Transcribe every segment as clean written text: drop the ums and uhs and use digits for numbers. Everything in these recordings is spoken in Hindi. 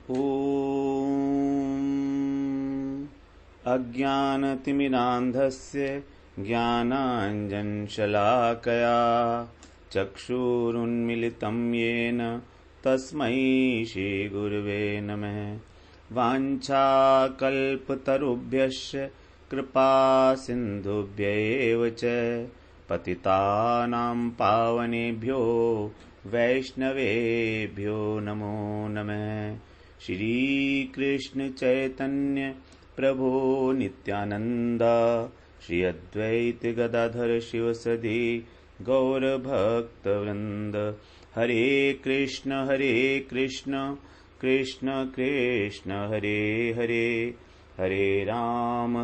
ॐ अज्ञानतिमिरान्धस्य ज्ञानाञ्जनशलाकया चक्षुरुन्मीलितं येन तस्मै श्रीगुरवे नमः। वाञ्छाकल्पतरुभ्यश्च कृपासिन्धुभ्यैव च पतितानां पावनेभ्यो वैष्णवेभ्यो नमो नमः। श्री कृष्ण चैतन्य प्रभो नित्यानंद श्री अद्वैत गदाधर शिवसदि गौर भक्तवृंद। हरे कृष्ण कृष्ण कृष्ण हरे हरे, हरे राम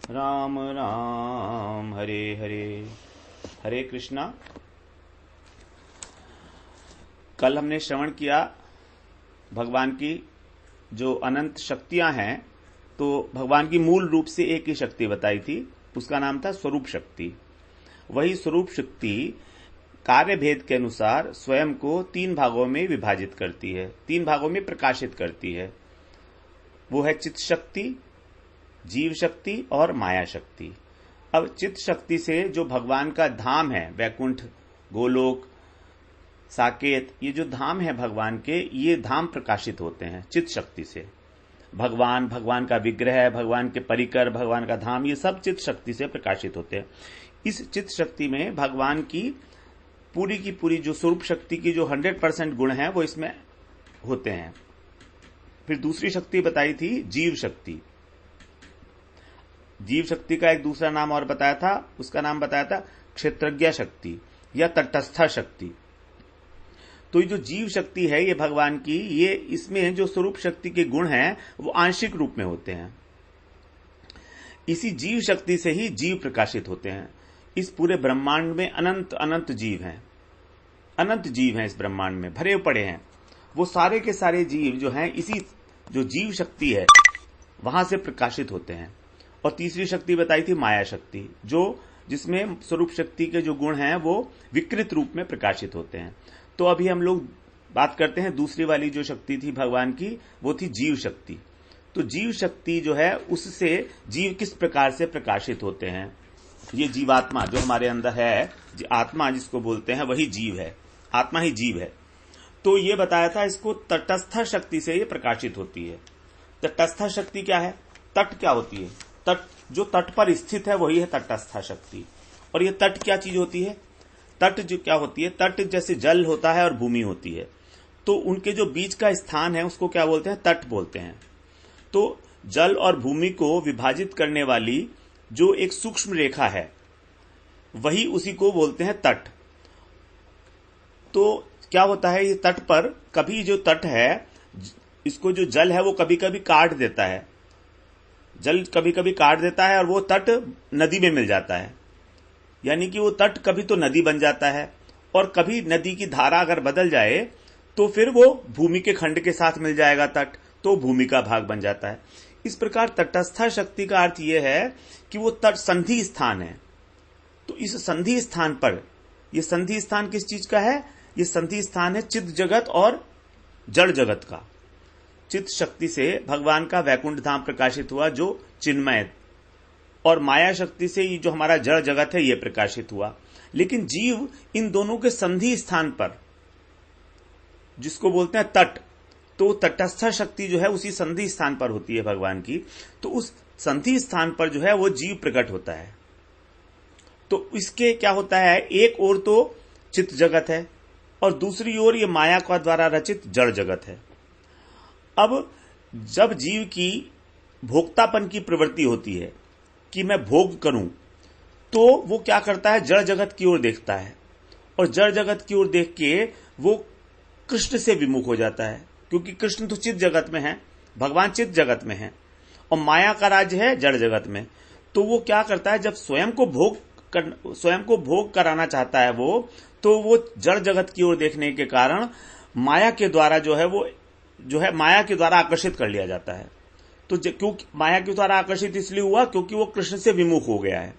राम राम हरे हरे। हरे कृष्णा। कल हमने श्रवण किया भगवान की जो अनंत शक्तियां हैं, तो भगवान की मूल रूप से एक ही शक्ति बताई थी, उसका नाम था स्वरूप शक्ति। वही स्वरूप शक्ति कार्य भेद के अनुसार स्वयं को 3 भागों में विभाजित करती है, 3 भागों में प्रकाशित करती है। वो है चित्त शक्ति, जीव शक्ति और माया शक्ति। अब चित्त शक्ति से जो भगवान का धाम है, वैकुंठ, गोलोक, साकेत, ये जो धाम है भगवान के, ये धाम प्रकाशित होते हैं चित्त शक्ति से। भगवान का विग्रह, भगवान के परिकर, भगवान का धाम, ये सब चित्त शक्ति से प्रकाशित होते हैं। इस चित्त शक्ति में भगवान की पूरी जो स्वरूप शक्ति की जो 100% गुण है वो इसमें होते हैं। फिर दूसरी शक्ति बताई थी जीव शक्ति। जीव शक्ति का एक दूसरा नाम और बताया था, उसका नाम बताया था क्षेत्रज्ञ शक्ति या तटस्थ शक्ति। तो ये जो जीव शक्ति है ये भगवान की, ये इसमें जो स्वरूप शक्ति के गुण हैं वो आंशिक रूप में होते हैं। इसी जीव शक्ति से ही जीव प्रकाशित होते हैं। इस पूरे ब्रह्मांड में अनंत अनंत जीव हैं, अनंत जीव हैं, इस ब्रह्मांड में भरे पड़े हैं। वो सारे के सारे जीव जो हैं इसी जो जीव शक्ति है वहां से प्रकाशित होते हैं। और तीसरी शक्ति बताई थी माया शक्ति, जो जिसमें स्वरूप शक्ति के जो गुण हैं वो विकृत रूप में प्रकाशित होते हैं। तो अभी हम लोग बात करते हैं दूसरी वाली जो शक्ति थी भगवान की, वो थी जीव शक्ति। तो जीव शक्ति जो है उससे जीव किस प्रकार से प्रकाशित होते हैं। ये जीवात्मा जो हमारे अंदर है, आत्मा जिसको बोलते हैं, वही जीव है, आत्मा ही जीव है। तो ये बताया था इसको तटस्थ शक्ति से ये प्रकाशित होती है। तटस्थ शक्ति क्या है? तट क्या होती है? तट, जो तट पर स्थित है वही है तटस्थ शक्ति। और ये तट क्या चीज होती है? तट जो क्या होती है? तट जैसे जल होता है और भूमि होती है, तो उनके जो बीच का स्थान है उसको क्या बोलते हैं? तट बोलते हैं। तो जल और भूमि को विभाजित करने वाली जो एक सूक्ष्म रेखा है वही उसी को बोलते हैं तट। तो क्या होता है, ये तट पर कभी जो तट है, इसको जो जल है वो कभी कभी काट देता है, जल कभी कभी काट देता है और वो तट नदी में मिल जाता है। यानी कि वो तट कभी तो नदी बन जाता है, और कभी नदी की धारा अगर बदल जाए तो फिर वो भूमि के खंड के साथ मिल जाएगा तट, तो भूमि का भाग बन जाता है। इस प्रकार तटस्थ शक्ति का अर्थ यह है कि वो तट संधि स्थान है। तो इस संधि स्थान पर, ये संधि स्थान किस चीज का है? ये संधि स्थान है चित्त जगत और जड़ जगत का। चित्त शक्ति से भगवान का वैकुंठ धाम प्रकाशित हुआ जो चिन्मय, और माया शक्ति से ये जो हमारा जड़ जगत है ये प्रकाशित हुआ। लेकिन जीव इन दोनों के संधि स्थान पर, जिसको बोलते हैं तट, तो तटस्थ शक्ति जो है उसी संधि स्थान पर होती है भगवान की। तो उस संधि स्थान पर जो है वो जीव प्रकट होता है। तो इसके क्या होता है, एक ओर तो चित्त जगत है और दूसरी ओर ये माया का द्वारा रचित जड़ जगत है। अब जब जीव की भोक्तापन की प्रवृत्ति होती है कि मैं भोग करूं, तो वो क्या करता है, जड़ जगत की ओर देखता है, और जड़ जगत की ओर देख के वो कृष्ण से विमुख हो जाता है, क्योंकि कृष्ण तो चित्त जगत में है, भगवान चित्त जगत में है, और माया का राज्य है जड़ जगत में। तो वो क्या करता है, जब स्वयं को भोग कराना चाहता है वो, तो वो जड़ जगत की ओर देखने के कारण माया के द्वारा माया के द्वारा आकर्षित कर लिया जाता है। तो क्योंकि माया के द्वारा आकर्षित इसलिए हुआ क्योंकि वो कृष्ण से विमुख हो गया है।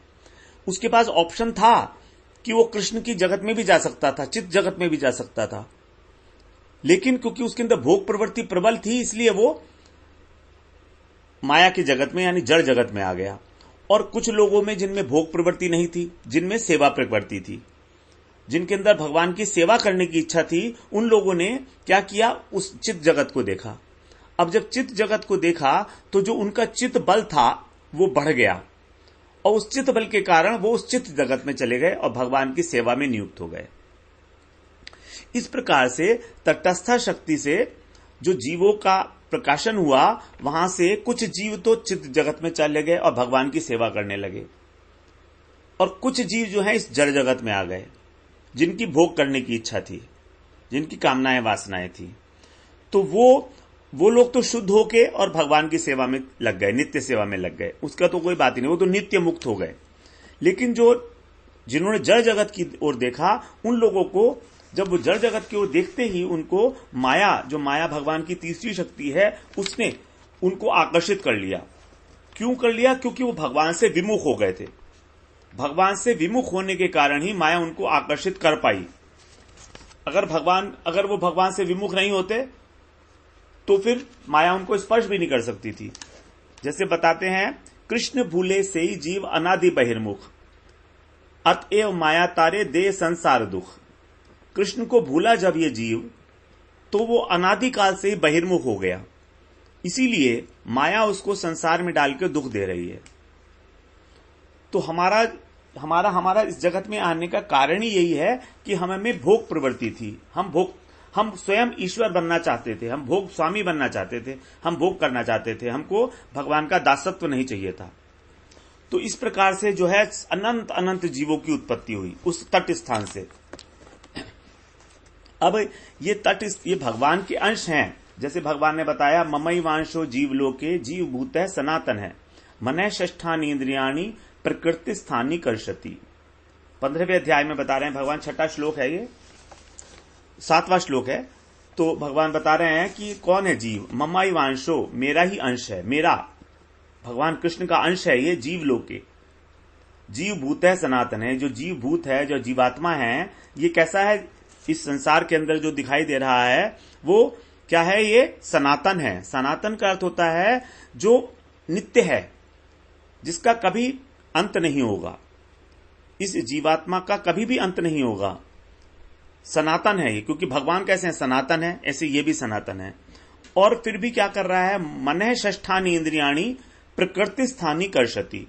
उसके पास ऑप्शन था कि वो कृष्ण की जगत में भी जा सकता था, चित्त जगत में भी जा सकता था, लेकिन क्योंकि उसके अंदर भोग प्रवृत्ति प्रबल थी, इसलिए वो माया के जगत में यानी जड़ जगत में आ गया। और कुछ लोगों में जिनमें भोग प्रवृत्ति नहीं थी, जिनमें सेवा प्रवृत्ति थी, जिनके अंदर भगवान की सेवा करने की इच्छा थी, उन लोगों ने क्या किया, उस चित्त जगत को देखा। अब जब चित्त जगत को देखा तो जो उनका चित्त बल था वो बढ़ गया, और उस चित्त बल के कारण वो उस चित्त जगत में चले गए और भगवान की सेवा में नियुक्त हो गए। इस प्रकार से तटस्थ शक्ति से जो जीवों का प्रकाशन हुआ, वहां से कुछ जीव तो चित्त जगत में चले गए और भगवान की सेवा करने लगे, और कुछ जीव जो है इस जड़ जगत में आ गए, जिनकी भोग करने की इच्छा थी, जिनकी कामनाएं वासनाएं थी। तो वो लोग तो शुद्ध होके और भगवान की सेवा में लग गए, नित्य सेवा में लग गए, उसका तो कोई बात ही नहीं, वो तो नित्य मुक्त हो गए। लेकिन जिन्होंने जड़ जगत की ओर देखा, उन लोगों को जब वो जड़ जगत की ओर देखते ही उनको माया, जो माया भगवान की तीसरी शक्ति है, उसने उनको आकर्षित कर लिया। क्यों कर लिया? क्योंकि वो भगवान से विमुख हो गए थे। भगवान से विमुख होने के कारण ही माया उनको आकर्षित कर पाई। अगर वो भगवान से विमुख नहीं होते तो फिर माया उनको स्पर्श भी नहीं कर सकती थी। जैसे बताते हैं, कृष्ण भूले से ही जीव अनादि बहिर्मुख, अतएव माया तारे दे संसार दुख। कृष्ण को भूला जब ये जीव, तो वो अनादिकाल से ही बहिर्मुख हो गया, इसीलिए माया उसको संसार में डाल के दुख दे रही है। तो हमारा इस जगत में आने का कारण ही यही है कि हमें भोग प्रवृत्ति थी। हम स्वयं ईश्वर बनना चाहते थे, हम भोग स्वामी बनना चाहते थे, हम भोग करना चाहते थे, हमको भगवान का दासत्व नहीं चाहिए था। तो इस प्रकार से जो है अनंत अनंत जीवों की उत्पत्ति हुई उस तट स्थान से। अब ये भगवान के अंश हैं। जैसे भगवान ने बताया, ममई वांशो जीवलोके जीव भूत है सनातन है, मनः षष्ठानि इंद्रियाणि प्रकृति स्थानी कर्षति। 15वें अध्याय में बता रहे हैं भगवान, 6वां श्लोक है, ये 7वां श्लोक है। तो भगवान बता रहे हैं कि कौन है जीव, ममई वांशो, मेरा ही अंश है, मेरा भगवान कृष्ण का अंश है ये जीवलोके। जीव भूत है सनातन है, जो जीव भूत है, जो जीवात्मा है, ये कैसा है, इस संसार के अंदर जो दिखाई दे रहा है वो क्या है, ये सनातन है। सनातन का अर्थ होता है जो नित्य है, जिसका कभी अंत नहीं होगा। इस जीवात्मा का कभी भी अंत नहीं होगा, सनातन है ये। क्योंकि भगवान कैसे हैं, सनातन है, ऐसे ये भी सनातन है। और फिर भी क्या कर रहा है, मनः षष्ठानि इंद्रियाणि प्रकृति स्थानी कर्षति।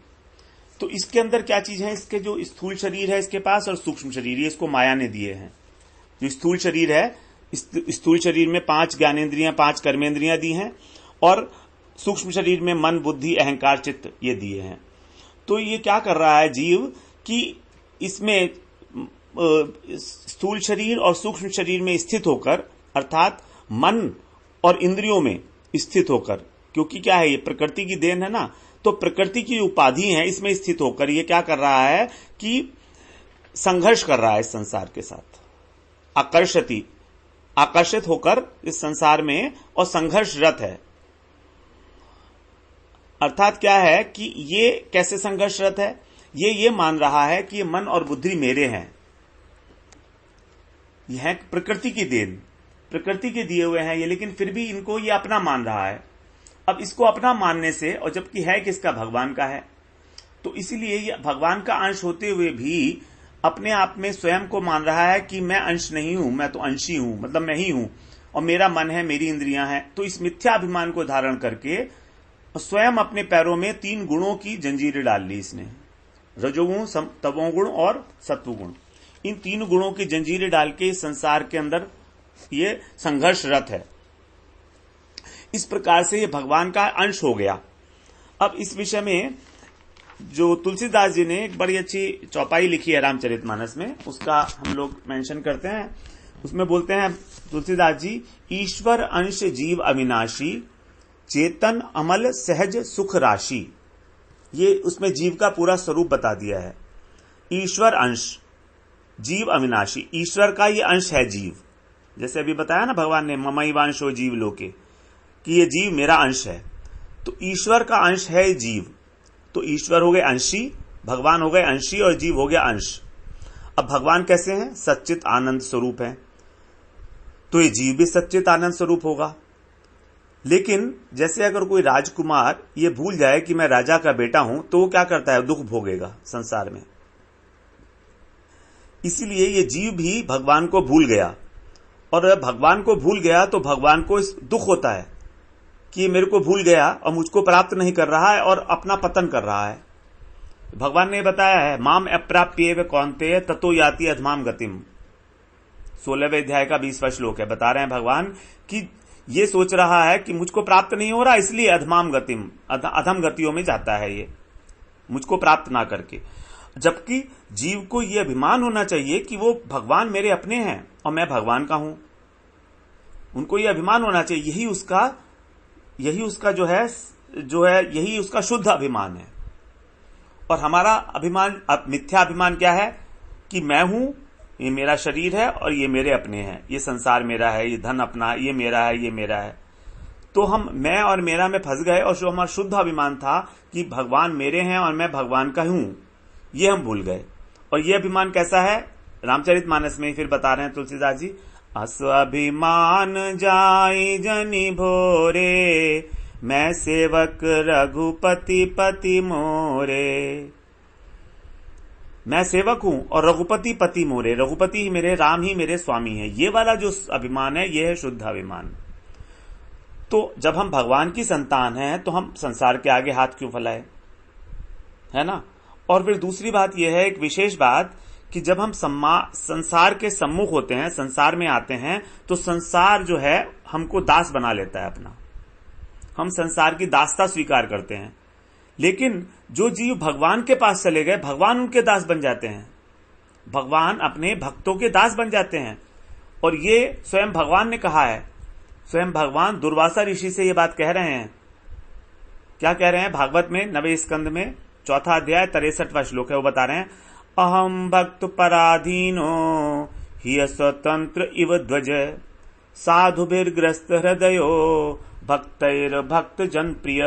तो इसके अंदर क्या चीज है, इसके जो स्थूल शरीर है इसके पास, और सूक्ष्म शरीर, ये इसको माया ने दिए हैं। जो स्थूल शरीर है, स्थूल शरीर में 5 ज्ञानेंद्रियां, 5 कर्मेंद्रियां दी हैं, और सूक्ष्म शरीर में मन, बुद्धि, अहंकार, चित्त ये दिए हैं। तो ये क्या कर रहा है जीव कि इसमें स्थूल शरीर और सूक्ष्म शरीर में स्थित होकर, अर्थात मन और इंद्रियों में स्थित होकर, क्योंकि क्या है, ये प्रकृति की देन है ना, तो प्रकृति की उपाधि है, इसमें स्थित होकर ये क्या कर रहा है कि संघर्ष कर रहा है इस संसार के साथ। आकर्षित होकर इस संसार में और संघर्षरत है। अर्थात क्या है कि ये कैसे संघर्षरत है, ये मान रहा है कि ये मन और बुद्धि मेरे हैं, यह प्रकृति की देन, प्रकृति के दिए हुए हैं ये, लेकिन फिर भी इनको ये अपना मान रहा है। अब इसको अपना मानने से, और जबकि है किसका, भगवान का है, तो इसीलिए ये भगवान का अंश होते हुए भी अपने आप में स्वयं को मान रहा है कि मैं अंश नहीं हूं, मैं तो अंशी हूं, मतलब मैं ही हूं, और मेरा मन है, मेरी इंद्रियां हैं। तो इस मिथ्याभिमान को धारण करके स्वयं अपने पैरों में 3 गुणों की जंजीरें डाल ली इसने, रजोगुण, तमोगुण और सत्वगुण। इन 3 गुणों की जंजीरें डाल के इस संसार के अंदर ये संघर्षरत है। इस प्रकार से ये भगवान का अंश हो गया। अब इस विषय में जो तुलसीदास जी ने एक बड़ी अच्छी चौपाई लिखी है रामचरितमानस में, उसका हम लोग मेंशन करते हैं। उसमें बोलते हैं तुलसीदास जी, ईश्वर अंश जीव अविनाशी, चेतन अमल सहज सुख राशि। ये उसमें जीव का पूरा स्वरूप बता दिया है। ईश्वर अंश जीव अविनाशी, ईश्वर का ये अंश है जीव। जैसे अभी बताया ना भगवान ने, ममैवांशो जीव लोके, कि ये जीव मेरा अंश है। तो ईश्वर का अंश है जीव। तो ईश्वर हो गए अंशी, भगवान हो गए अंशी, और जीव हो गया अंश। अब भगवान कैसे हैं, सच्चित आनंद स्वरूप है। तो ये जीव भी सच्चित आनंद स्वरूप होगा। लेकिन जैसे अगर कोई राजकुमार ये भूल जाए कि मैं राजा का बेटा हूं, तो वो क्या करता है, दुख भोगेगा संसार में। इसीलिए ये जीव भी भगवान को भूल गया, और भगवान को भूल गया तो भगवान को दुख होता है कि ये मेरे को भूल गया और मुझको प्राप्त नहीं कर रहा है और अपना पतन कर रहा है। भगवान ने बताया है, माम अप्राप्येव कौन्तेय ततो याति अधमाम गतिम, 16वें अध्याय का 20वां श्लोक है। बता रहे हैं भगवान कि ये सोच रहा है कि मुझको प्राप्त नहीं हो रहा, इसलिए अधमाम गतिम, अधम गतियों में जाता है ये, मुझको प्राप्त ना करके। जबकि जीव को यह अभिमान होना चाहिए कि वो भगवान मेरे अपने हैं और मैं भगवान का हूं। उनको यह अभिमान होना चाहिए, यही उसका जो है यही उसका शुद्ध अभिमान है। और हमारा अभिमान, मिथ्या अभिमान क्या है कि मैं हूं, ये मेरा शरीर है और ये मेरे अपने हैं, ये संसार मेरा है, ये धन अपना, ये मेरा है, ये मेरा है। तो हम मैं और मेरा में फंस गए, और जो हमारा शुद्ध अभिमान था कि भगवान मेरे हैं और मैं भगवान का हूं, ये हम भूल गए। और ये अभिमान कैसा है, रामचरितमानस में फिर बता रहे हैं तुलसीदास जी, अस्वाभिमान जाई जनि भोरे, मैं सेवक रघुपति पति मोरे। मैं सेवक हूं और रघुपति पति मोरे, रघुपति ही मेरे, राम ही मेरे स्वामी है। ये वाला जो अभिमान है, ये है शुद्ध अभिमान। तो जब हम भगवान की संतान हैं तो हम संसार के आगे हाथ क्यों फैलाए, है ना। और फिर दूसरी बात यह है, एक विशेष बात, कि जब हम संसार के सम्मुख होते हैं, संसार में आते हैं, तो संसार जो है हमको दास बना लेता है अपना, हम संसार की दासता स्वीकार करते हैं। लेकिन जो जीव भगवान के पास चले गए, भगवान उनके दास बन जाते हैं, भगवान अपने भक्तों के दास बन जाते हैं। और ये स्वयं भगवान ने कहा है, स्वयं भगवान दुर्वासा ऋषि से ये बात कह रहे हैं। क्या कह रहे हैं, भागवत में 9वें स्कंद में 4 अध्याय 63वां श्लोक है, वो बता रहे हैं, अहम भक्त पराधीनो हि स्वतंत्र इव ध्वज, साधुभिर्ग्रस्त हृदयो भक्तैर भक्त जन प्रिय।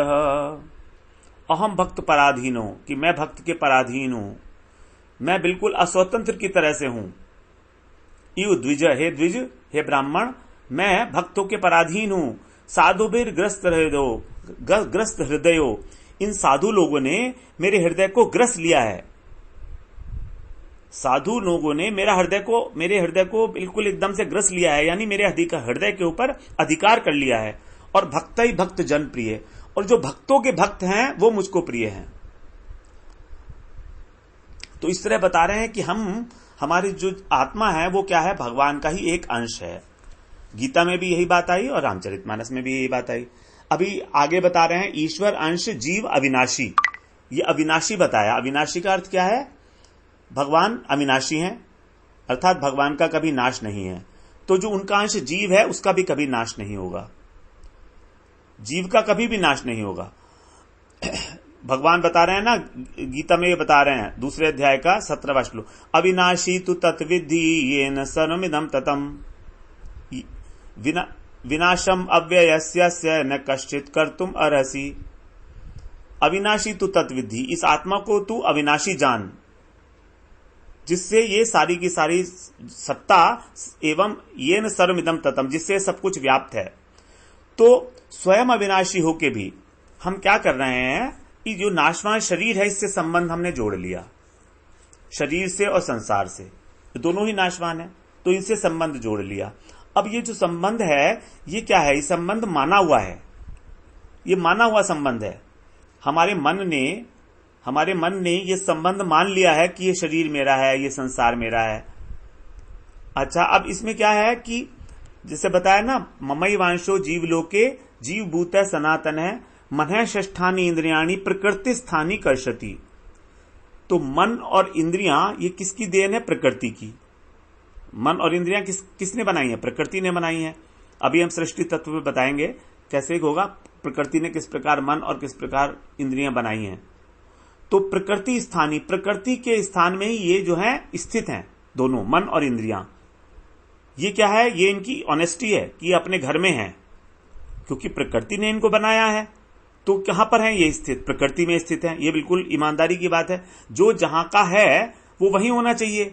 अहम भक्त पराधीनो, कि मैं भक्त के पराधीन हूं, मैं बिल्कुल अस्वतंत्र की तरह से हूं। इव द्विज, हे द्विज, हे ब्राह्मण, मैं भक्तों के पराधीन हूं। साधुभिर ग्रस्त हृदयो, इन साधु लोगों ने मेरे हृदय को ग्रस लिया है। साधु लोगों ने मेरे हृदय को बिल्कुल एकदम से ग्रस लिया है, यानी मेरे हृदय के ऊपर अधिकार कर लिया है। और भक्त ही भक्त जन प्रिय, और जो भक्तों के भक्त हैं वो मुझको प्रिय हैं। तो इस तरह बता रहे हैं कि हमारी जो आत्मा है वो क्या है, भगवान का ही एक अंश है। गीता में भी यही बात आई और रामचरितमानस में भी यही बात आई। अभी आगे बता रहे हैं, ईश्वर अंश जीव अविनाशी। ये अविनाशी बताया, अविनाशी का अर्थ क्या है, भगवान अविनाशी हैं, अर्थात भगवान का कभी नाश नहीं है। तो जो उनका अंश जीव है उसका भी कभी नाश नहीं होगा, जीव का कभी भी नाश नहीं होगा। भगवान बता रहे हैं ना, गीता में ये बता रहे हैं 2 अध्याय का 17वां श्लोक, अविनाशी तु तत्विद्धि येन सर्वमिदं ततम्, विनाशम अव्ययस्य न कश्चित कर्तुम अर्हसि। अविनाशी तु तत्विद्धि, इस आत्मा को तू अविनाशी जान, जिससे ये सारी की सारी सत्ता एवं येन सर्वमिदं ततम्, जिससे सब कुछ व्याप्त है। तो स्वयं अविनाशी होके भी हम क्या कर रहे हैं कि जो नाशवान शरीर है इससे संबंध हमने जोड़ लिया, शरीर से और संसार से, दोनों ही नाशवान है, तो इनसे संबंध जोड़ लिया। अब ये जो संबंध है ये क्या है, ये संबंध माना हुआ है, ये माना हुआ संबंध है। हमारे मन ने ये संबंध मान लिया है कि ये शरीर मेरा है, ये संसार मेरा है। अच्छा, अब इसमें क्या है कि जैसे बताया ना, ममई वांशो जीवलोके जीव भूत सनातन है, मन षष्ठानी इंद्रियाणी प्रकृति स्थानी कर्षति। तो मन और इंद्रियां ये किसकी देन है, प्रकृति की। मन और इंद्रियां किसने बनाई है, प्रकृति ने बनाई है। अभी हम सृष्टि तत्व में बताएंगे कैसे होगा, प्रकृति ने किस प्रकार मन और किस प्रकार इंद्रियां बनाई हैं। तो प्रकृति स्थानी, प्रकृति के स्थान में ही ये जो है स्थित हैं दोनों, मन और इंद्रियां। ये क्या है, ये इनकी ऑनेस्टी है कि ये अपने घर में है, क्योंकि प्रकृति ने इनको बनाया है। तो कहां पर है ये स्थित, प्रकृति में स्थित है। ये बिल्कुल ईमानदारी की बात है, जो जहां का है वो वहीं होना चाहिए।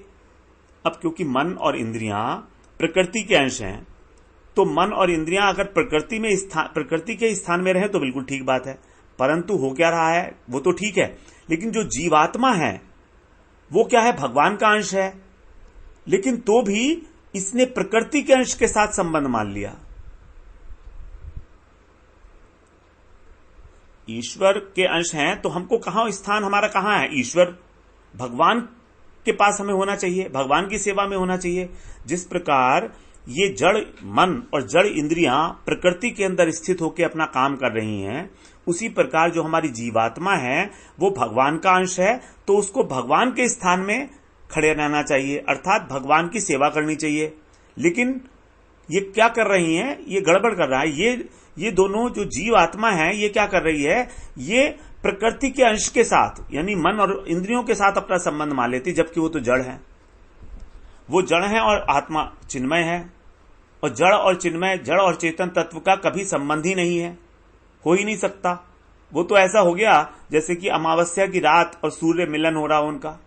अब क्योंकि मन और इंद्रियां प्रकृति के अंश हैं, तो मन और इंद्रियां अगर प्रकृति के स्थान में रहे तो बिल्कुल ठीक बात है, परंतु हो क्या रहा है वो तो ठीक है, लेकिन जो जीवात्मा है वो क्या है, भगवान का अंश है, लेकिन तो भी इसने प्रकृति के अंश के साथ संबंध मान लिया। ईश्वर के अंश हैं तो हमको कहां स्थान, हमारा कहां है, ईश्वर भगवान के पास हमें होना चाहिए, भगवान की सेवा में होना चाहिए। जिस प्रकार ये जड़ मन और जड़ इंद्रियां प्रकृति के अंदर स्थित होकर अपना काम कर रही हैं, उसी प्रकार जो हमारी जीवात्मा है वो भगवान का अंश है, तो उसको भगवान के स्थान में खड़े रहना चाहिए, अर्थात भगवान की सेवा करनी चाहिए। लेकिन ये क्या कर रही हैं, ये गड़बड़ कर रहा है। ये दोनों जो जीव आत्मा है ये क्या कर रही है, ये प्रकृति के अंश के साथ यानी मन और इंद्रियों के साथ अपना संबंध मान लेती, जबकि वो तो जड़ है। वो जड़ है और आत्मा चिन्मय है, और जड़ और चिन्मय, जड़ और चेतन तत्व का कभी संबंध ही नहीं है, हो ही नहीं सकता। वो तो ऐसा हो गया जैसे कि अमावस्या की रात और सूर्य मिलन हो रहा हो उनका।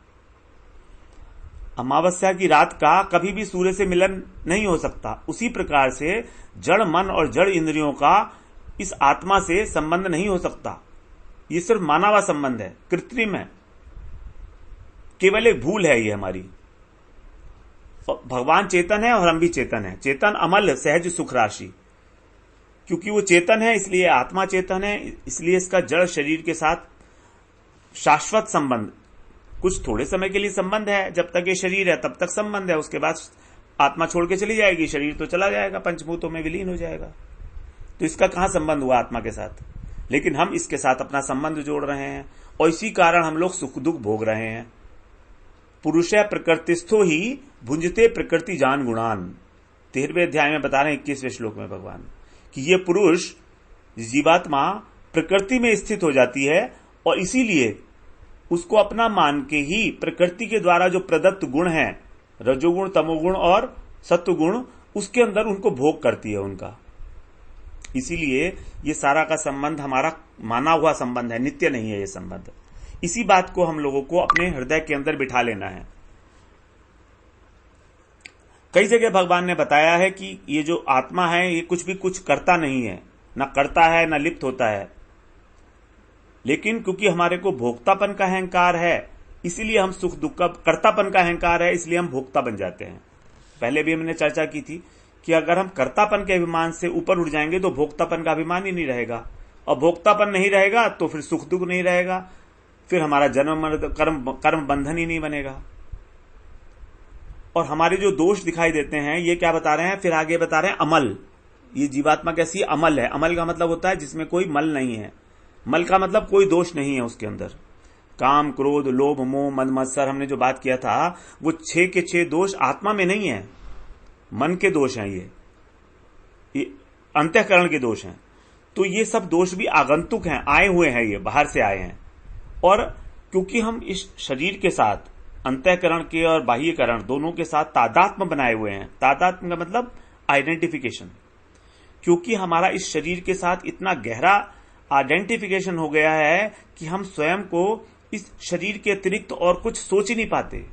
अमावस्या की रात का कभी भी सूर्य से मिलन नहीं हो सकता। उसी प्रकार से जड़ मन और जड़ इंद्रियों का इस आत्मा से संबंध नहीं हो सकता। ये सिर्फ माना हुआ संबंध है, कृत्रिम है, केवल एक भूल है ये हमारी। भगवान चेतन है और हम भी चेतन है। चेतन अमल सहज सुख राशि, क्योंकि वो चेतन है इसलिए आत्मा चेतन है, इसलिए इसका जड़ शरीर के साथ शाश्वत संबंध, कुछ थोड़े समय के लिए संबंध है, जब तक ये शरीर है तब तक संबंध है, उसके बाद आत्मा छोड़ के चली जाएगी, शरीर तो चला जाएगा, पंचभूतों में विलीन हो जाएगा। तो इसका कहां संबंध हुआ आत्मा के साथ, लेकिन हम इसके साथ अपना संबंध जोड़ रहे हैं और इसी कारण हम लोग सुख दुख भोग रहे हैं। पुरुषय प्रकृतिस्थो ही भुंजते प्रकृति जान गुणान, 13वें अध्याय में बता रहे हैं 21वें श्लोक में भगवान कि ये पुरुष जीवात्मा प्रकृति में स्थित हो जाती है और इसीलिए उसको अपना मान के ही प्रकृति के द्वारा जो प्रदत्त गुण है, रजोगुण तमोगुण और सत्वगुण, उसके अंदर उनको भोग करती है उनका। इसीलिए ये सारा का संबंध हमारा माना हुआ संबंध है, नित्य नहीं है ये संबंध। इसी बात को हम लोगों को अपने हृदय के अंदर बिठा लेना है। कई जगह भगवान ने बताया है कि ये जो आत्मा है ये कुछ भी कुछ करता नहीं है, ना करता है ना लिप्त होता है, लेकिन क्योंकि हमारे को भोक्तापन का अहंकार है इसीलिए हम सुख दुख का, कर्तापन का अहंकार है इसलिए हम भोक्ता बन जाते हैं। पहले भी हमने चर्चा की थी कि अगर हम कर्तापन के अभिमान से ऊपर उठ जाएंगे तो भोक्तापन का अभिमान ही नहीं रहेगा, और भोक्तापन नहीं रहेगा तो फिर सुख दुख नहीं रहेगा, फिर हमारा जन्म कर्म बंधन ही नहीं बनेगा। और हमारे जो दोष दिखाई देते हैं ये क्या बता रहे हैं, फिर आगे बता रहे हैं अमल। ये जीवात्मा कैसी अमल है, अमल का मतलब होता है जिसमें कोई मल नहीं है, मल का मतलब कोई दोष नहीं है उसके अंदर। काम क्रोध लोभ मोह मद मत्सर, हमने जो बात किया था वो 6 के 6 दोष आत्मा में नहीं है, मन के दोष हैं, ये अंतःकरण के दोष हैं। तो ये सब दोष भी आगंतुक हैं, आए हुए हैं, ये बाहर से आए हैं। और क्योंकि हम इस शरीर के साथ अंतःकरण के और बाह्यकरण दोनों के साथ तादात्म्य बनाए हुए हैं, तादात्म्य का मतलब आइडेंटिफिकेशन, क्योंकि हमारा इस शरीर के साथ इतना गहरा आइडेंटिफिकेशन हो गया है कि हम स्वयं को इस शरीर के अतिरिक्त और कुछ सोच ही नहीं पाते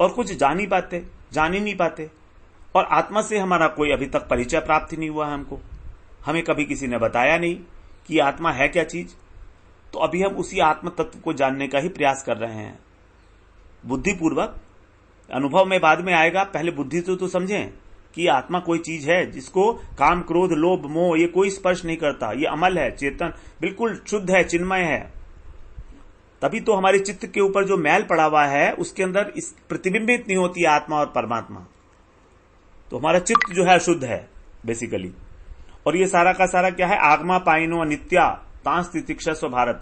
और कुछ जान ही नहीं पाते। और आत्मा से हमारा कोई अभी तक परिचय प्राप्त ही नहीं हुआ है हमको, हमें कभी किसी ने बताया नहीं कि आत्मा है क्या चीज। तो अभी हम उसी आत्म तत्व को जानने का ही प्रयास कर रहे हैं बुद्धिपूर्वक। अनुभव में बाद में आएगा, पहले बुद्धि से तो समझें कि आत्मा कोई चीज है जिसको काम क्रोध लोभ मोह ये कोई स्पर्श नहीं करता, ये अमल है, चेतन बिल्कुल शुद्ध है, चिन्मय है। तभी तो हमारे चित्त के ऊपर जो मैल पड़ा हुआ है उसके अंदर इस प्रतिबिंबित नहीं होती आत्मा और परमात्मा। तो हमारा चित्त जो है शुद्ध है बेसिकली। और ये सारा का सारा क्या है, आगमा पाइनो अनित्या तांस तितिक्षा स्व भारत,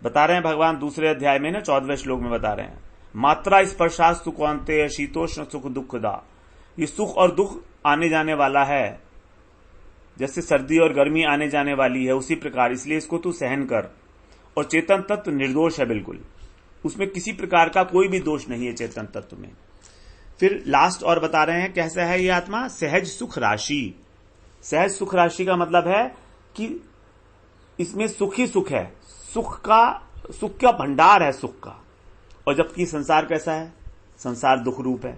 बता रहे हैं भगवान दूसरे अध्याय में ना 14वें श्लोक में बता रहे हैं, मात्रा स्पर्शास्तु कौन्तेय शीतोष्ण सुख दुखदा। ये सुख और दुख आने जाने वाला है, जैसे सर्दी और गर्मी आने जाने वाली है उसी प्रकार, इसलिए इसको तू सहन कर। और चेतन तत्व निर्दोष है बिल्कुल, उसमें किसी प्रकार का कोई भी दोष नहीं है चेतन तत्व में। फिर लास्ट और बता रहे हैं कैसा है ये आत्मा, सहज सुख राशि। सहज सुख राशि का मतलब है कि इसमें सुख ही सुख है, सुख का भंडार है सुख का। और जबकि संसार कैसा है, संसार दुख रूप है।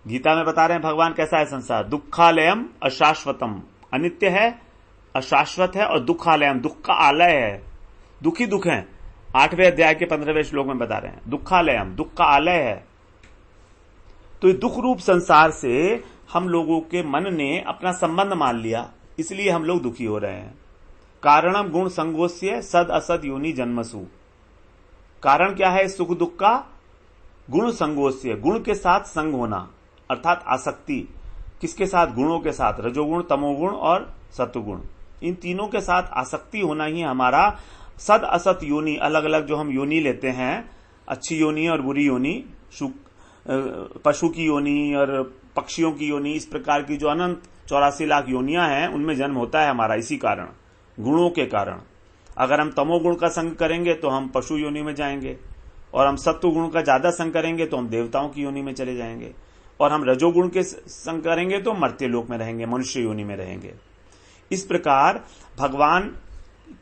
गीता में बता रहे हैं भगवान कैसा है संसार, दुखालयम अशाश्वतम, अनित्य है, अशाश्वत है, और दुखालयम, दुख का आलय है, दुखी दुख है। 8वें अध्याय के 15वें श्लोक में बता रहे हैं दुखालयम, दुख का आलय है। तो ये दुख रूप संसार से हम लोगों के मन ने अपना संबंध मान लिया, इसलिए हम लोग दुखी हो रहे हैं। कारणम गुण संगोस्य सद असद योनि जन्मसु। कारण क्या है सुख दुख का? गुण संगोस्य, गुण के साथ संग होना, अर्थात आसक्ति। किसके साथ? गुणों के साथ, रजोगुण, तमोगुण और सत्वगुण। इन तीनों के साथ आसक्ति होना ही हमारा सद असत योनि, अलग अलग जो हम योनि लेते हैं, अच्छी योनि और बुरी योनि, पशु की योनि और पक्षियों की योनि, इस प्रकार की जो अनंत 84 लाख योनियां हैं उनमें जन्म होता है हमारा, इसी कारण, गुणों के कारण। अगर हम तमोगुण का संग करेंगे तो हम पशु योनि में जाएंगे, और हम सत्व गुण का ज्यादा संग करेंगे तो हम देवताओं की योनि में चले जाएंगे, और हम रजोगुण के संग करेंगे तो मर्त्य लोक में रहेंगे, मनुष्य योनि में रहेंगे। इस प्रकार भगवान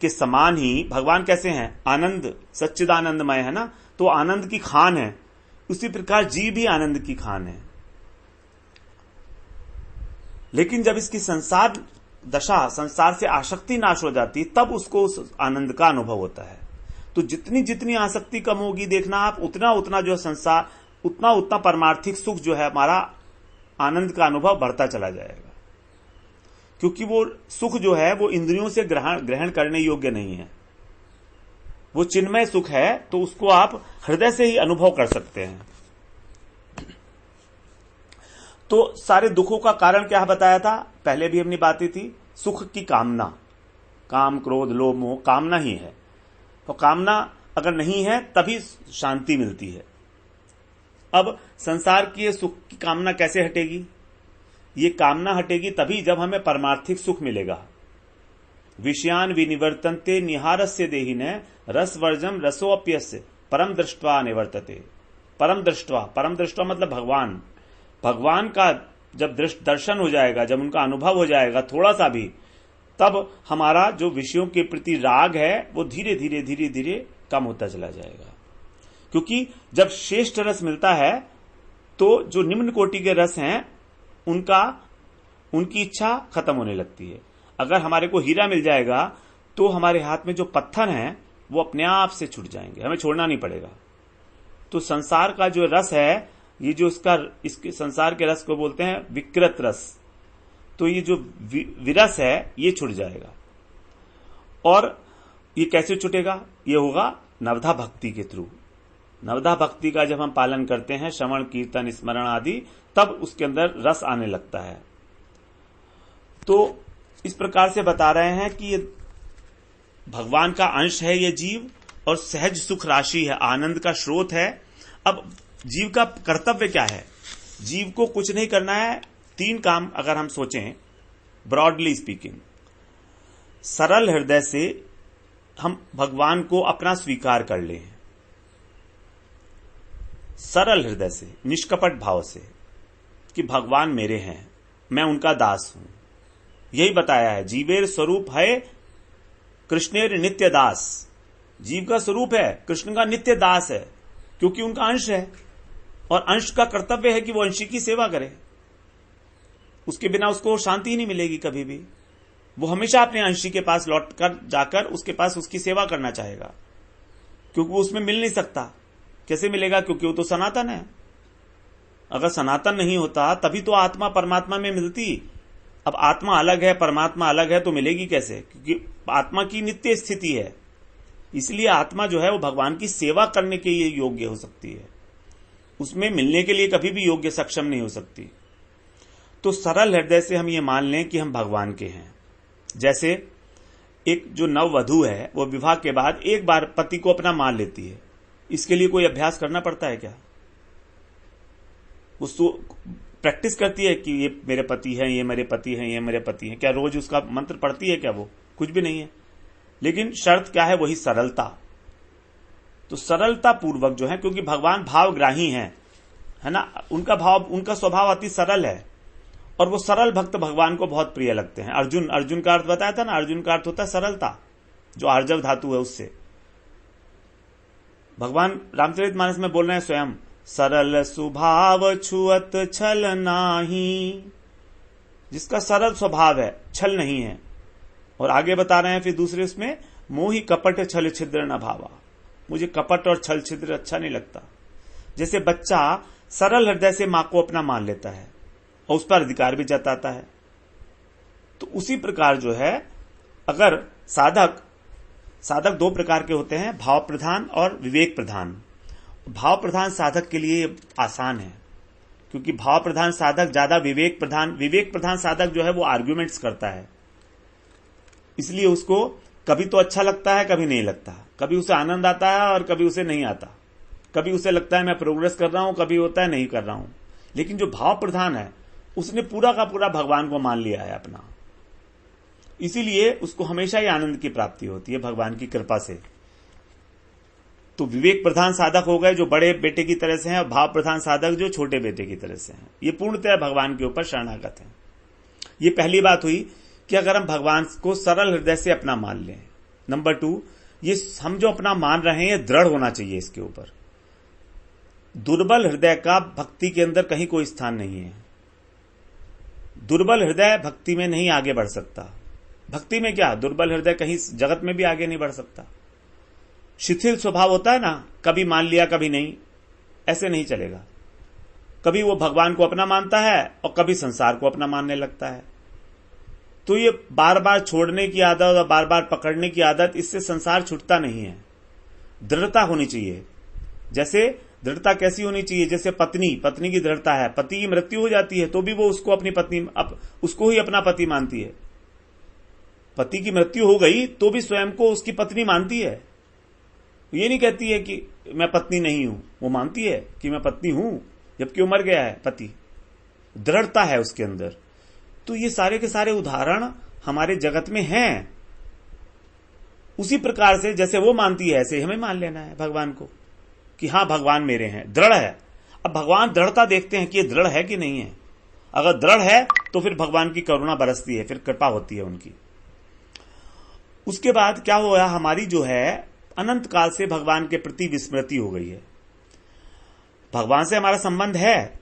के समान ही, भगवान कैसे हैं? आनंद, सच्चिदानंदमय है ना, तो आनंद की खान है। उसी प्रकार जीव भी आनंद की खान है। लेकिन जब इसकी संसार दशा, संसार से आसक्ति नाश हो जाती, तब उसको उस आनंद का अनुभव होता है। तो जितनी जितनी आसक्ति कम होगी, देखना आप, उतना उतना जो संसार, उतना उतना परमार्थिक सुख जो है हमारा, आनंद का अनुभव बढ़ता चला जाएगा। क्योंकि वो सुख जो है वो इंद्रियों से ग्रहण करने योग्य नहीं है, वो चिन्मय सुख है, तो उसको आप हृदय से ही अनुभव कर सकते हैं। तो सारे दुखों का कारण क्या बताया था? पहले भी अपनी बातें थी, सुख की कामना, काम क्रोध लोभ मोह, कामना ही है। तो कामना अगर नहीं है तभी शांति मिलती है। अब संसार की सुख की कामना कैसे हटेगी? ये कामना हटेगी तभी जब हमें परमार्थिक सुख मिलेगा। विषयान विनिवर्तन्ते निहारस्य देहिने रसवर्जम रसोऽप्यस्य परम दृष्ट्वा निवर्तते। परम दृष्ट्वा मतलब भगवान। भगवान का जब दर्शन हो जाएगा, जब उनका अनुभव हो जाएगा थोड़ा सा भी, तब हमारा जो विषयों के प्रति राग है वो धीरे धीरे धीरे धीरे कम होता चला जाएगा। क्योंकि जब श्रेष्ठ रस मिलता है तो जो निम्न कोटि के रस हैं उनकी इच्छा खत्म होने लगती है। अगर हमारे को हीरा मिल जाएगा तो हमारे हाथ में जो पत्थर हैं वो अपने आप से छूट जाएंगे, हमें छोड़ना नहीं पड़ेगा। तो संसार का जो रस है, ये जो इसके संसार के रस को बोलते हैं विकृत रस, तो ये जो विरस है ये छूट जाएगा। और ये कैसे छूटेगा? ये होगा नवधा भक्ति के थ्रू। नवधा भक्ति का जब हम पालन करते हैं, श्रवण कीर्तन स्मरण आदि, तब उसके अंदर रस आने लगता है। तो इस प्रकार से बता रहे हैं कि ये भगवान का अंश है ये जीव, और सहज सुख राशि है, आनंद का स्रोत है। अब जीव का कर्तव्य क्या है? जीव को कुछ नहीं करना है। 3 काम अगर हम सोचें ब्रॉडली स्पीकिंग, सरल हृदय से हम भगवान को अपना स्वीकार कर लें, सरल हृदय से, निष्कपट भाव से, कि भगवान मेरे हैं, मैं उनका दास हूं। यही बताया है, जीवेर स्वरूप है कृष्णेर नित्य दास। जीव का स्वरूप है, कृष्ण का नित्य दास है, क्योंकि उनका अंश है, और अंश का कर्तव्य है कि वो अंशी की सेवा करे। उसके बिना उसको शांति ही नहीं मिलेगी कभी भी। वो हमेशा अपने अंशी के पास लौट कर जाकर उसके पास उसकी सेवा करना चाहेगा, क्योंकि वो उसमें मिल नहीं सकता। कैसे मिलेगा? क्योंकि वो तो सनातन है। अगर सनातन नहीं होता तभी तो आत्मा परमात्मा में मिलती। अब आत्मा अलग है, परमात्मा अलग है, तो मिलेगी कैसे? क्योंकि आत्मा की नित्य स्थिति है, इसलिए आत्मा जो है वो भगवान की सेवा करने के लिए योग्य हो सकती है, उसमें मिलने के लिए कभी भी योग्य सक्षम नहीं हो सकती। तो सरल हृदय से हम ये मान लें कि हम भगवान के हैं। जैसे एक जो नववधू है वो विवाह के बाद एक बार पति को अपना मान लेती है, इसके लिए कोई अभ्यास करना पड़ता है क्या? उसको प्रैक्टिस करती है कि ये मेरे पति हैं, ये मेरे पति हैं, ये मेरे पति हैं। क्या रोज उसका मंत्र पढ़ती है क्या? वो कुछ भी नहीं है। लेकिन शर्त क्या है? वही सरलता। तो सरलता पूर्वक जो है, क्योंकि भगवान भावग्राही हैं, है ना, उनका स्वभाव अति सरल है, और वो सरल भक्त भगवान को बहुत प्रिय लगते हैं। अर्जुन का अर्थ बताया था ना, अर्जुन का अर्थ होता है सरलता, जो आर्जव धातु है उससे। भगवान रामचरितमानस में बोल रहे हैं स्वयं, सरल स्वभाव छुअत छल नाही, जिसका सरल स्वभाव है, छल नहीं है। और आगे बता रहे हैं फिर दूसरे उसमें, मोहि कपट छल छिद्र न भावा, मुझे कपट और छल छिद्र अच्छा नहीं लगता। जैसे बच्चा सरल हृदय से मां को अपना मान लेता है और उस पर अधिकार भी जताता है, तो उसी प्रकार जो है अगर साधक दो प्रकार के होते हैं, भाव प्रधान और विवेक प्रधान। भाव प्रधान साधक के लिए आसान है, क्योंकि भाव प्रधान साधक ज्यादा विवेक प्रधान साधक जो है वो आर्ग्यूमेंट्स करता है, इसलिए उसको कभी तो अच्छा लगता है, कभी नहीं लगता, कभी उसे आनंद आता है और कभी उसे नहीं आता, कभी उसे लगता है मैं प्रोग्रेस कर रहा हूं, कभी होता है नहीं कर रहा हूं। लेकिन जो भाव प्रधान है उसने पूरा का पूरा भगवान को मान लिया है अपना, इसीलिए उसको हमेशा ही आनंद की प्राप्ति होती है भगवान की कृपा से। तो विवेक प्रधान साधक हो गए जो बड़े बेटे की तरह से हैं, और भाव प्रधान साधक जो छोटे बेटे की तरह से हैं। ये पूर्णतः भगवान के ऊपर शरणागत हैं। ये पहली बात हुई कि अगर हम भगवान को सरल हृदय से अपना मान लें। नंबर 2, ये हम जो अपना मान रहे हैं ये दृढ़ होना चाहिए इसके ऊपर। दुर्बल हृदय का भक्ति के अंदर कहीं कोई स्थान नहीं है। दुर्बल हृदय भक्ति में नहीं आगे बढ़ सकता। भक्ति में क्या, दुर्बल हृदय कहीं जगत में भी आगे नहीं बढ़ सकता। शिथिल स्वभाव होता है ना, कभी मान लिया कभी नहीं, ऐसे नहीं चलेगा। कभी वो भगवान को अपना मानता है और कभी संसार को अपना मानने लगता है। तो ये बार बार छोड़ने की आदत और बार बार पकड़ने की आदत, इससे संसार छूटता नहीं है। दृढ़ता होनी चाहिए। जैसे दृढ़ता कैसी होनी चाहिए, जैसे पत्नी की दृढ़ता है, पति की मृत्यु हो जाती है तो भी वो उसको अपनी पत्नी, उसको ही अपना पति मानती है। पति की मृत्यु हो गई तो भी स्वयं को उसकी पत्नी मानती है। ये नहीं कहती है कि मैं पत्नी नहीं हूं, वो मानती है कि मैं पत्नी हूं, जबकि वो मर गया है पति। दृढ़ता है उसके अंदर। तो ये सारे के सारे उदाहरण हमारे जगत में हैं। उसी प्रकार से जैसे वो मानती है ऐसे हमें मान लेना है भगवान को कि हां भगवान मेरे हैं, दृढ़ है। अब भगवान दृढ़ता देखते हैं कि ये दृढ़ है कि नहीं है। अगर दृढ़ है तो फिर भगवान की करुणा बरसती है, फिर कृपा होती है उनकी। उसके बाद क्या हुआ, हमारी जो है अनंत काल से भगवान के प्रति विस्मृति हो गई है। भगवान से हमारा संबंध है,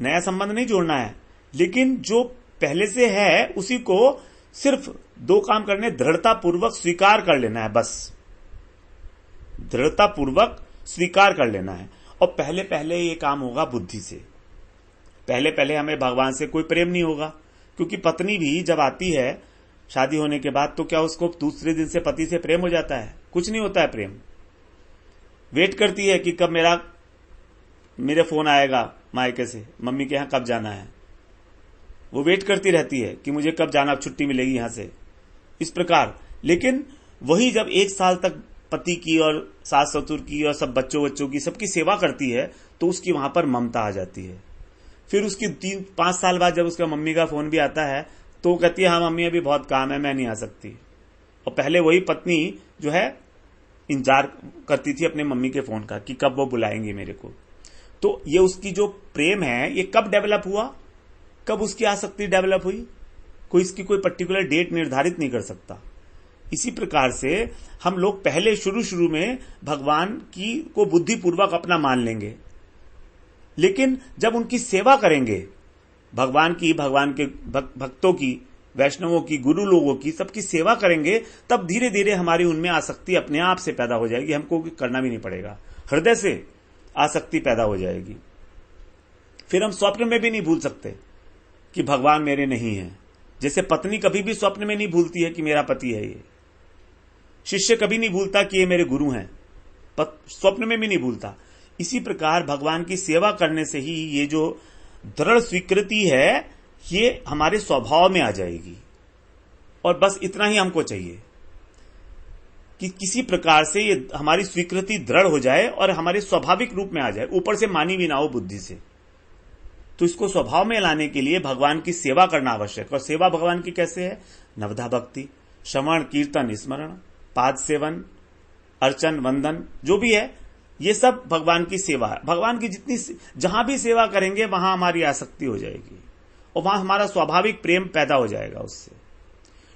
नया संबंध नहीं जोड़ना है, लेकिन जो पहले से है उसी को सिर्फ 2 काम करने, दृढ़ता पूर्वक स्वीकार कर लेना है, बस दृढ़ता पूर्वक स्वीकार कर लेना है। और पहले पहले ये काम होगा बुद्धि से। पहले पहले हमें भगवान से कोई प्रेम नहीं होगा, क्योंकि पत्नी भी जब आती है शादी होने के बाद तो क्या उसको दूसरे दिन से पति से प्रेम हो जाता है? कुछ नहीं होता है प्रेम। वेट करती है कि कब मेरे फोन आएगा मायके से, मम्मी के यहां कब जाना है। वो वेट करती रहती है कि मुझे कब जाना, छुट्टी मिलेगी यहां से, इस प्रकार। लेकिन वही जब 1 साल तक पति की और सास ससुर की और सब बच्चों की सबकी सेवा करती है तो उसकी वहां पर ममता आ जाती है। फिर उसकी 3-5 साल बाद जब उसका मम्मी का फोन भी आता है तो कहती है हाँ मम्मी अभी बहुत काम है, मैं नहीं आ सकती। और पहले वही पत्नी जो है इंतजार करती थी अपने मम्मी के फोन का कि कब वो बुलाएंगे मेरे को। तो ये उसकी जो प्रेम है ये कब डेवलप हुआ, कब उसकी आसक्ति डेवलप हुई, कोई इसकी कोई पर्टिकुलर डेट निर्धारित नहीं कर सकता। इसी प्रकार से हम लोग पहले शुरू में भगवान की को बुद्धिपूर्वक अपना मान लेंगे, लेकिन जब उनकी सेवा करेंगे, भगवान के भक्तों की, वैष्णवों की, गुरु लोगों की, सबकी सेवा करेंगे, तब धीरे धीरे हमारी उनमें आसक्ति अपने आप से पैदा हो जाएगी। हमको करना भी नहीं पड़ेगा, हृदय से आसक्ति पैदा हो जाएगी। फिर हम स्वप्न में भी नहीं भूल सकते कि भगवान मेरे नहीं है। जैसे पत्नी कभी भी स्वप्न में नहीं भूलती है कि मेरा पति है ये, शिष्य कभी नहीं भूलता कि ये मेरे गुरु हैं, स्वप्न में भी नहीं भूलता। इसी प्रकार भगवान की सेवा करने से ही ये जो दृढ़ स्वीकृति है ये हमारे स्वभाव में आ जाएगी। और बस इतना ही हमको चाहिए कि किसी प्रकार से ये हमारी स्वीकृति दृढ़ हो जाए और हमारे स्वाभाविक रूप में आ जाए, ऊपर से मानी भी ना हो बुद्धि से। तो इसको स्वभाव में लाने के लिए भगवान की सेवा करना आवश्यक। और सेवा भगवान की कैसे है? नवधा भक्ति, श्रवण कीर्तन स्मरण, पाद सेवन, अर्चन वंदन, जो भी है ये सब भगवान की सेवा है। भगवान की जितनी जहां भी सेवा करेंगे वहां हमारी आसक्ति हो जाएगी और वहां हमारा स्वाभाविक प्रेम पैदा हो जाएगा उससे।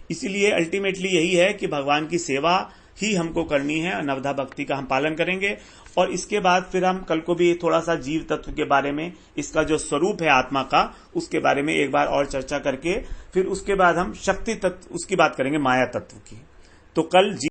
इसीलिए अल्टीमेटली यही है कि भगवान की सेवा ही हमको करनी है। नवधा भक्ति का हम पालन करेंगे और इसके बाद फिर हम कल को भी थोड़ा सा जीव तत्व के बारे में, इसका जो स्वरूप है आत्मा का, उसके बारे में एक बार और चर्चा करके फिर उसके बाद हम शक्ति तत्व उसकी बात करेंगे, माया तत्व की। तो कल